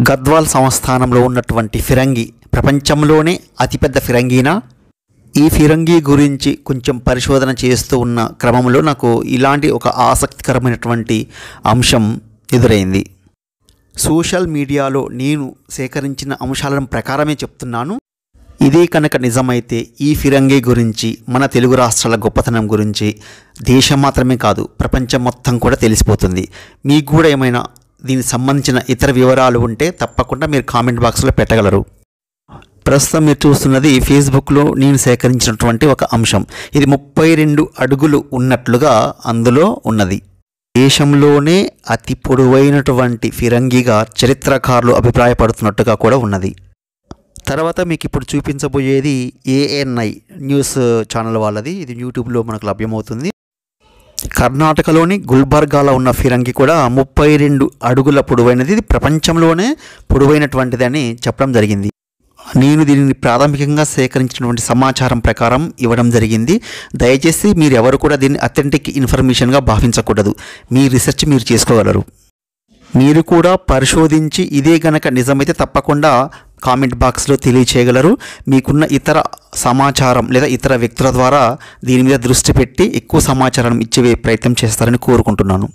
గద్వాల్ సంస్థానంలో ఉన్నటువంటి ఫిరంగి ప్రపంచంలోనే అతిపెద్ద ఫిరంగీనా? ఈ ఫిరంగి గురించి కొంచెం పరిశోధన చేస్తూ ఉన్న క్రమంలో నాకు ఇలాంటి ఒక ఆసక్తికరమైనటువంటి అంశం ఎదురైంది. సోషల్ మీడియాలో నేను సేకరించిన అంశాలను ప్రకారమే చెప్తున్నాను. ఇదే కనుక నిజమైతే ఈ ఫిరంగి గురించి, మన తెలుగు రాష్ట్రాల గొప్పతనం గురించి దేశం మాత్రమే కాదు ప్రపంచం మొత్తం కూడా తెలిసిపోతుంది. మీకు కూడా ఏమైనా దీనికి సంబంధించిన ఇతర వివరాలు ఉంటే తప్పకుండా మీరు కామెంట్ బాక్స్లో పెట్టగలరు. ప్రస్తుతం మీరు చూస్తున్నది ఫేస్బుక్లో నేను సేకరించినటువంటి ఒక అంశం. ఇది 32 అడుగులు ఉన్నట్లుగా అందులో ఉన్నది. దేశంలోనే అతి పొడవైనటువంటి ఫిరంగిగా చరిత్రకారులు అభిప్రాయపడుతున్నట్టుగా కూడా ఉన్నది. తర్వాత మీకు ఇప్పుడు చూపించబోయేది ANI న్యూస్ ఛానల్ వాళ్ళది. ఇది యూట్యూబ్లో మనకు లభ్యమవుతుంది. కర్ణాటకలోని గుల్బర్గాలో ఉన్న ఫిరంగి కూడా 32 అడుగుల పొడవైనది. ఇది ప్రపంచంలోనే పొడవైనటువంటిది అని చెప్పడం జరిగింది. నేను దీనిని ప్రాథమికంగా సేకరించినటువంటి సమాచారం ప్రకారం ఇవ్వడం జరిగింది. దయచేసి మీరు ఎవరు కూడా దీన్ని అథెంటిక్ ఇన్ఫర్మేషన్గా భావించకూడదు. మీ రీసెర్చ్ మీరు చేసుకోగలరు. మీరు కూడా పరిశోధించి ఇదే గనక నిజమైతే తప్పకుండా కామెంట్ బాక్స్లో తెలియచేయగలరు. మీకున్న ఇతర సమాచారం లేదా ఇతర వ్యక్తుల ద్వారా దీని మీద దృష్టి పెట్టి ఎక్కువ సమాచారం ఇచ్చే ప్రయత్నం చేస్తారని కోరుకుంటున్నాను.